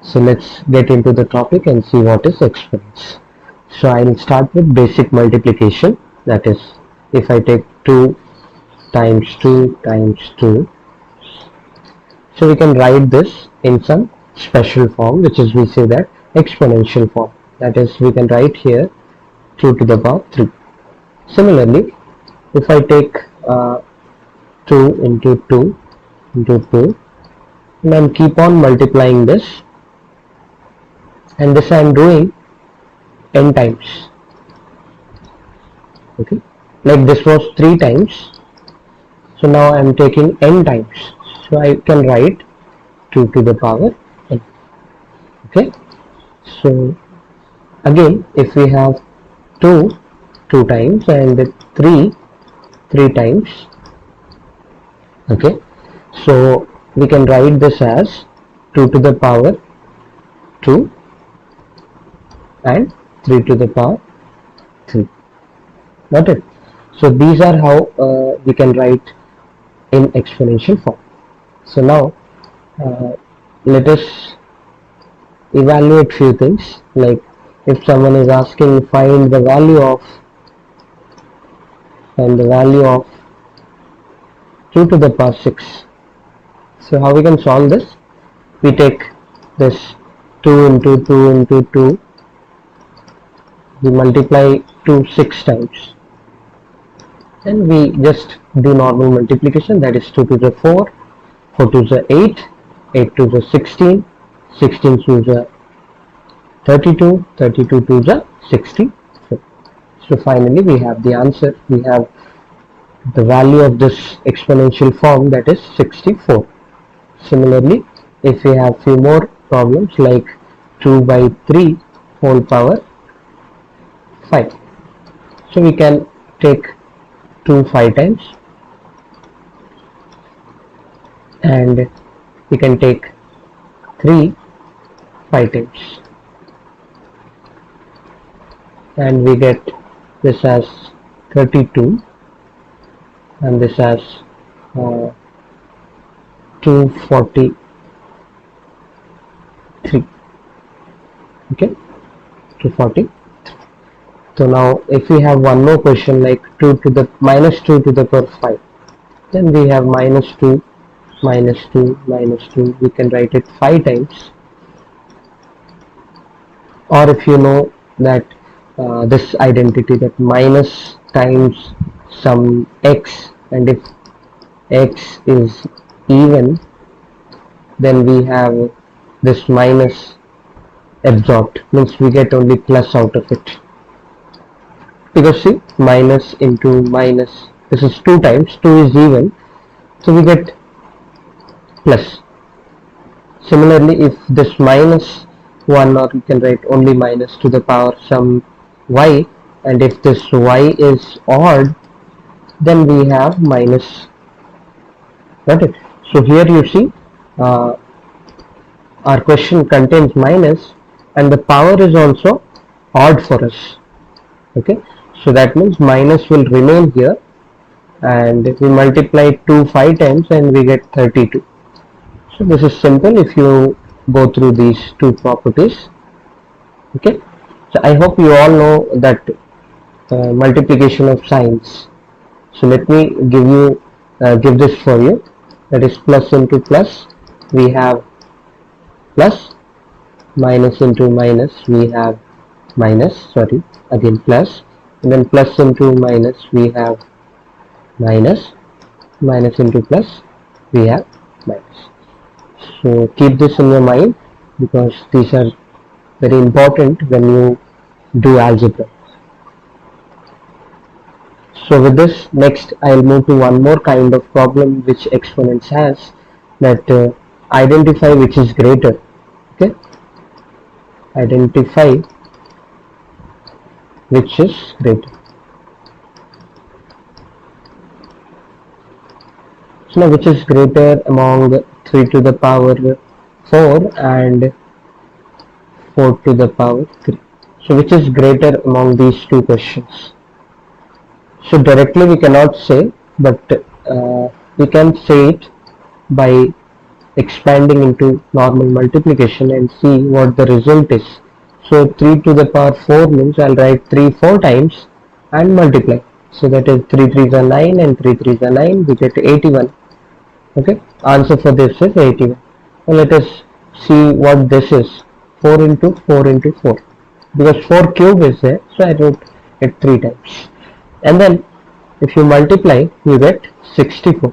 So let's get into the topic and see what is exponents. So I'll start with basic multiplication, that is, if I take 2 times 2 times 2, so we can write this in some special form, which is, we say that, exponential form. That is, we can write here 2 to the power 3. Similarly, if I take 2 into 2 into 2 and then keep on multiplying this, and this I am doing n times. Okay, like this was 3 times, so now I am taking n times, so I can write 2 to the power n. Okay, so again, if we have 2 times and 3 times, okay, so we can write this as 2 to the power 2 and 3 to the power 3. Got it? So these are how we can write in exponential form. So now let us evaluate few things, like if someone is asking find the value of 2 to the power 6. So how we can solve this? We take this 2 into 2 into 2, we multiply 2 6 times, and we just do normal multiplication, that is 2 to the 4, 4 to the 8, 8 to the 16, 16 to the 32, 32 to the 64. So finally we have the answer. We have the value of this exponential form, that is 64. Similarly, if we have few more problems like 2 by 3 whole power 5, so we can take 2 5 times, and we can take 3 5 times, and we get this as 32 and this as 243. Okay, 240. So now if we have one more question like 2 to the minus 2 to the power 5, then we have minus 2 minus 2 minus 2, we can write it 5 times. Or if you know that this identity, that minus times some x, and if x is even, then we have this minus absorbed, means we get only plus out of it, because see, minus into minus, this is 2 times, 2 is even, so we get plus. Similarly, if this minus 1, or you can write only minus to the power some y, and if this y is odd, then we have minus. Got it? So here you see our question contains minus, and the power is also odd for us. Okay, so that means minus will remain here, and we multiply 2 5 times and we get 32. So this is simple if you go through these two properties. Okay, so I hope you all know that multiplication of signs. So let me give this for you, that is plus into plus, we have plus, minus into minus, we have minus, sorry, again plus, and then plus into minus, we have minus, minus into plus, we have minus. So keep this in your mind, because these are very important when you do algebra. So with this, next I'll move to one more kind of problem which exponents has, that identify which is greater. Okay, identify which is greater. So now which is greater among 3 to the power 4 and 4 to the power 3. So which is greater among these two questions? So directly we cannot say, but we can say it by expanding into normal multiplication and see what the result is. So 3 to the power 4 means I'll write 3 4 times and multiply. So that is 3 3s are 9 and 3 3s are 9, we get 81. Okay, answer for this is 81. Now let us see what this is. 4 into 4 into 4, because 4 cube is there, so I wrote it 3 times. And then if you multiply, you get 64.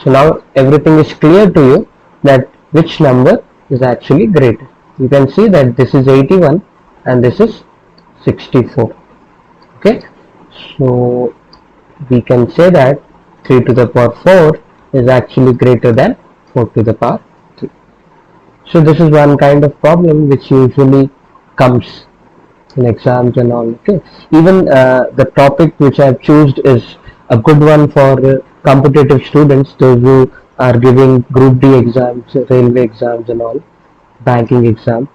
So now everything is clear to you that which number is actually greater. You can see that this is 81 and this is 64. Okay, so we can say that 3 to the power 4 is actually greater than 4 to the power 3. So this is one kind of problem which usually comes in exams and all. Okay, even the topic which I have chosen is a good one for competitive students, those who are giving group D exams, railway exams and all, banking exam.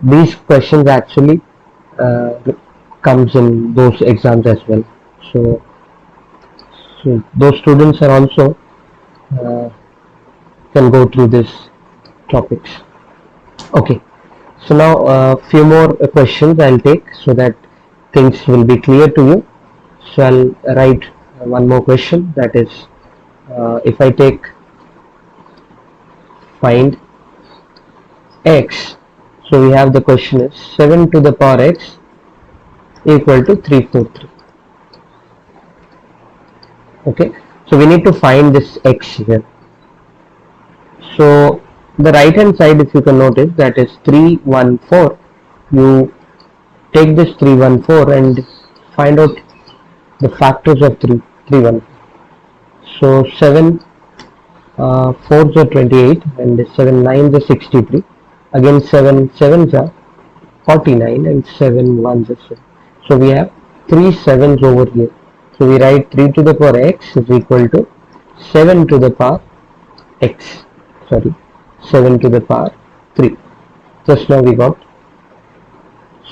These questions actually uh, comes in those exams as well. So those students are also uh, can go through these topics. Okay, so now a few more questions I'll take so that things will be clear to you. So I'll write one more question, that is if I take find x, so we have the question is 7 to the power x equal to 343. Okay, so we need to find this x here. So the right hand side, if you can notice, that is 314. You take this 314 and find out the factors of 314. So 7 4s are 28 and 7 9s are 63. Again 7 7s are 49 and 7 1s are 7. So we have 3 7s over here. So we write 3 to the power x is equal to 7 to the power x. Sorry, 7 to the power 3. Just now we got.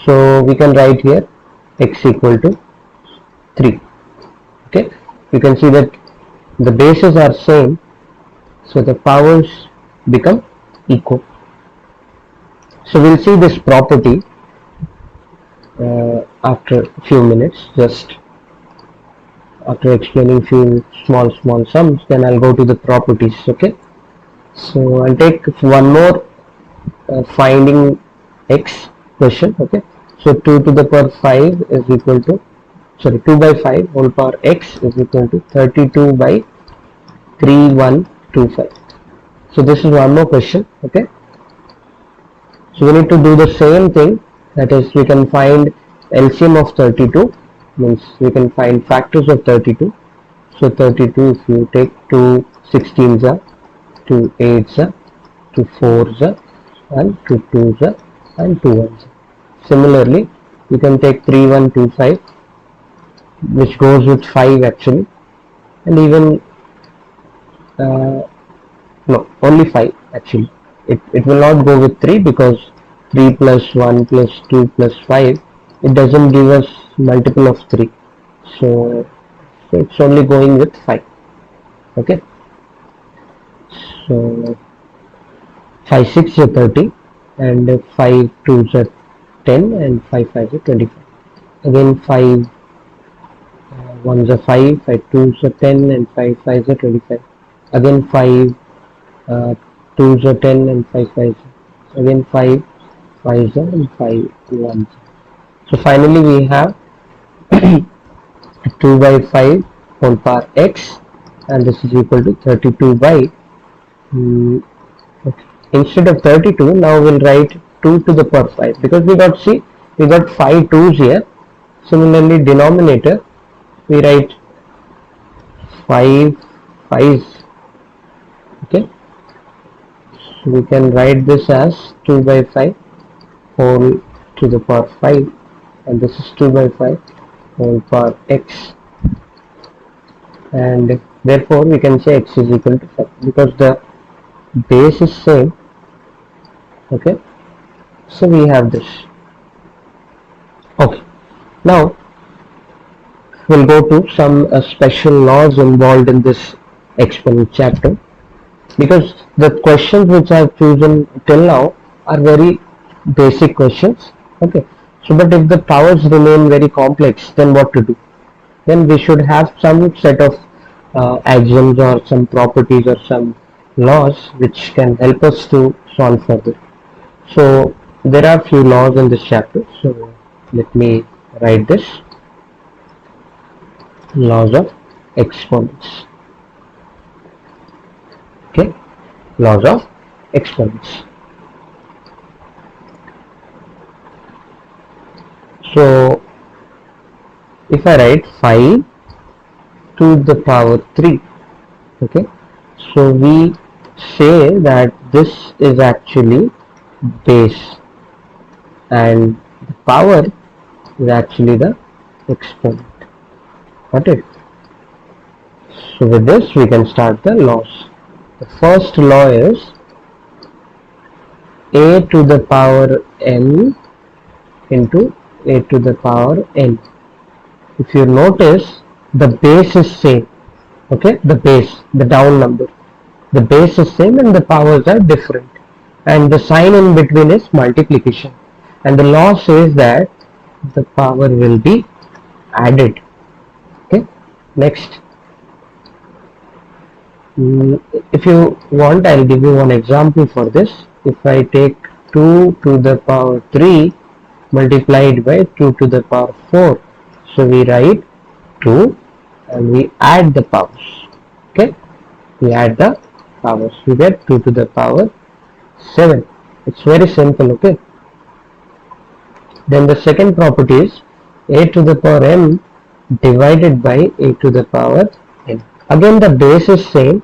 So we can write here x equal to 3. Okay, you can see that the bases are same, so the powers become equal. So we'll see this property after a few minutes, just after explaining few small sums, then I'll go to the properties. Okay, so I'll take one more finding x question. Okay, so 2 to the power 5 is equal to, sorry, 2 by 5 whole power x is equal to 32 by 3125. So this is one more question. Okay, so we need to do the same thing, that is we can find LCM of 32, means we can find factors of 32. So 32, if you take 2 16s are, 2 8s are, 2 4s are, and 2 2s are, and 2 1s. Similarly, you can take 3125, which goes with 5 actually, and even no, only 5 actually. It will not go with 3 because 3 plus 1 plus 2 plus 5, it doesn't give us multiple of 3. So it's only going with 5. Okay. So 5 6 is 30 and 5 2s are 10 and 5 5 is 25. Again 5 1s are 5, 5 2s are 10 and 5 5 is 25. Again 5 2s are 10 and 5 5s. Again 5 5s are and 5 1s. So finally we have 2 by 5 whole power x, and this is equal to 32 by okay. Instead of 32, now we'll write 2 to the power 5, because we got, see, we got 5 2's here. Similarly, denominator we write 5 5's. Okay, so we can write this as 2 by 5 whole to the power 5, and this is 2 by 5 whole power x, and therefore we can say x is equal to 5 because the base is same. Okay, so we have this. Okay, now we'll go to some special laws involved in this exponent chapter. because the questions which I have chosen till now are very basic questions. Okay, so but if the powers remain very complex, then what to do? Then we should have some set of axioms or some properties or some laws which can help us to solve further. So there are few laws in this chapter. So let me write this: laws of exponents. Okay, laws of exponents. So if I write 5 to the power 3, okay, so we say that this is actually base and the power is actually the exponent. Got it? So with this we can start the laws. The first law is a to the power n into a to the power n. If you notice, the base is same. Okay, the base, the down number, the base is same and the powers are different, and the sign in between is multiplication, and the law says that the power will be added. Okay, next, if you want, I'll give you one example for this. If I take 2 to the power 3 multiplied by 2 to the power 4, so we write 2 and we add the powers. Okay, we add the powers, we get 2 to the power 7. It's very simple. Okay, then the second property is a to the power m divided by a to the power n. Again the base is same,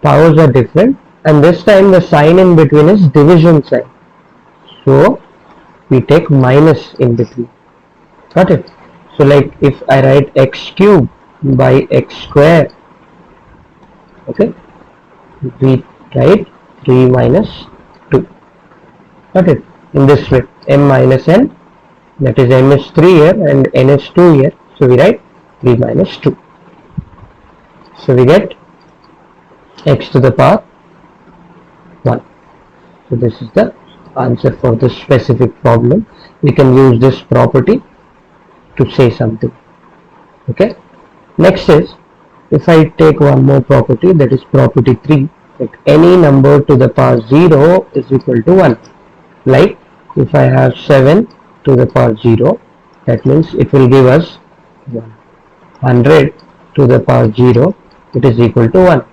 powers are different, and this time the sign in between is division sign, so we take minus in between. Got it? So like if I write x cube by x square, okay, we write 3 minus 2. Got it? In this way, m minus n, that is m is 3 here and n is 2 here, so we write 3 minus 2. So we get x to the power 1. So this is the answer for this specific problem. We can use this property to say something. Okay. Next is, if I take one more property, that is property 3, that any number to the power 0 is equal to 1. Like if I have 7 to the power 0, that means it will give us 1. 100 to the power 0, it is equal to 1.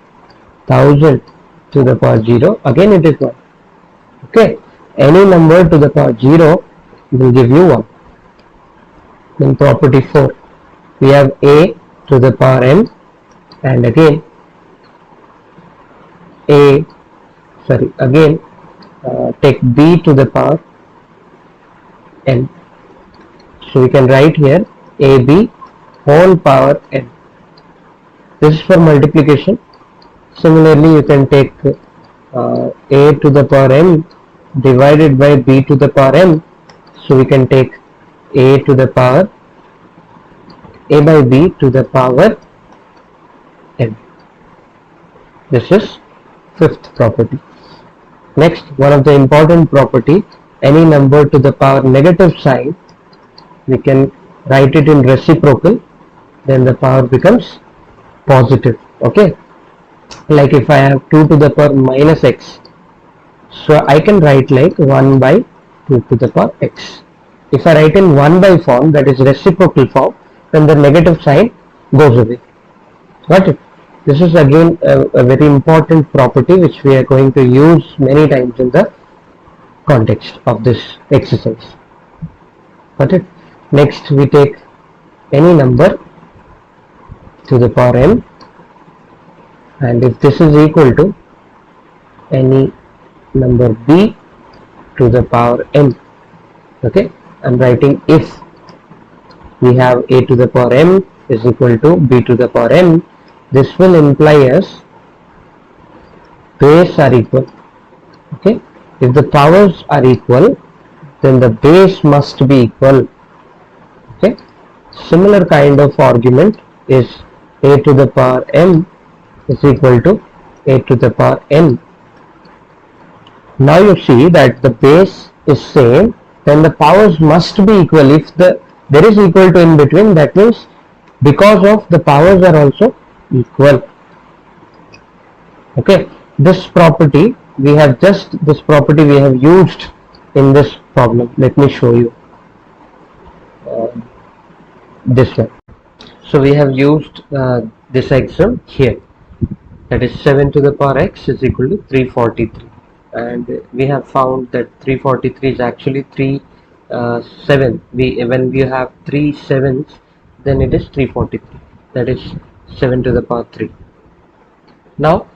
1000 to the power 0, again it is 1. Okay, any number to the power 0 will give you 1. Then property 4, we have a to the power m, and again take b to the power n. So we can write here ab whole power n. This is for multiplication. Similarly, you can take a to the power m divided by b to the power m. So we can take a to the power a by b to the power n. This is fifth property. Next, one of the important property, any number to the power negative sign, we can write it in reciprocal, then the power becomes positive. Okay, like if I have 2 to the power minus x, so I can write like 1 by 2 to the power x. If I write in 1 by form, that is reciprocal form, then the negative sign goes away. Got it? This is again a very important property which we are going to use many times in the context of this exercise. Got it? Next, we take any number to the power m, and if this is equal to any number b to the power n. Okay, I'm writing if we have a to the power m is equal to b to the power n, this will imply as base are equal. Okay, if the powers are equal, then the base must be equal. Okay, similar kind of argument is a to the power m is equal to a to the power n. Now you see that the base is same, then the powers must be equal. If there is equal to in between, that means because of the powers are also equal. Okay, this property we have used in this problem. Let me show you uh, this one. So we have used this axiom here, that is 7 to the power x is equal to 343, and we have found that 343 is actually 3 7. When we have 3 sevens, then it is 343, that is 7 to the power 3. Now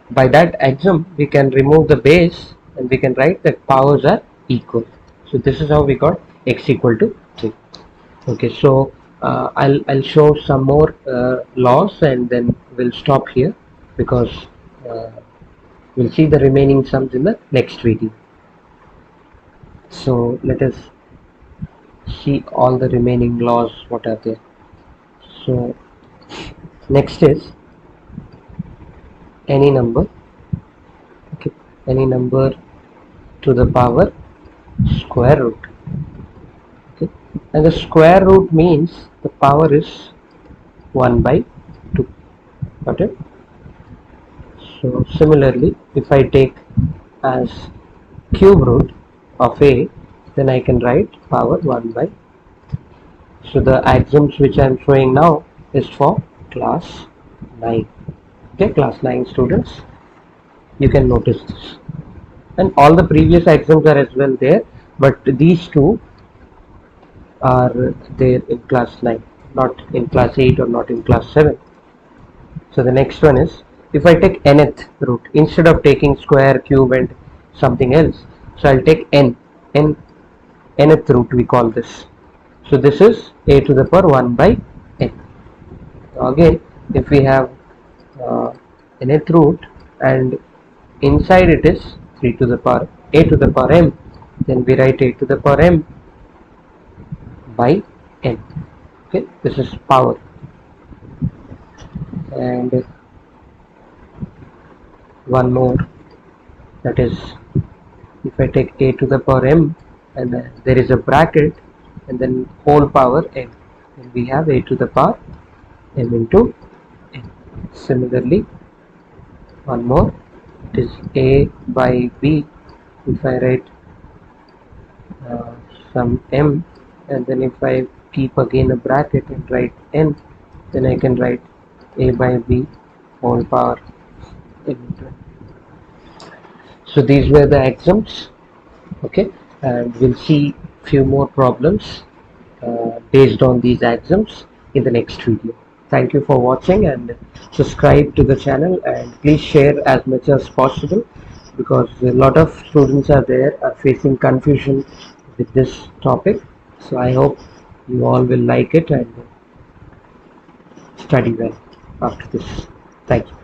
by that axiom we can remove the base and we can write that powers are equal. So this is how we got x equal to 3. Okay, so I'll show some more laws and then we'll stop here, because uh, we'll see the remaining sums in the next video. So let us see all the remaining laws what are there. So next is any number, okay, any number to the power square root. Okay, and the square root means the power is 1 by 2. Got it? So similarly, if I take as cube root of a, then I can write power 1 by. So the axioms which I am showing now is for class 9. Okay, class 9 students, you can notice this. And all the previous axioms are as well there, but these two are there in class 9, not in class 8 or not in class 7. So the next one is, if I take nth root instead of taking square, cube and something else, so I'll take nth root we call this. So this is a to the power 1 by n. Now again, if we have nth root and inside it is 3 to the power a to the power m, then we write a to the power m by n. Okay, this is power. And one more, that is, if I take a to the power m and there is a bracket and then whole power n, then we have a to the power m into n. Similarly, one more, it is a by b. If I write uh, some m and then if I keep again a bracket and write n, then I can write a by b whole power m into n. So these were the axioms. Okay, and we'll see few more problems based on these axioms in the next video. Thank you for watching, and subscribe to the channel, and please share as much as possible, because a lot of students are facing confusion with this topic. So I hope you all will like it and study well after this. Thank you.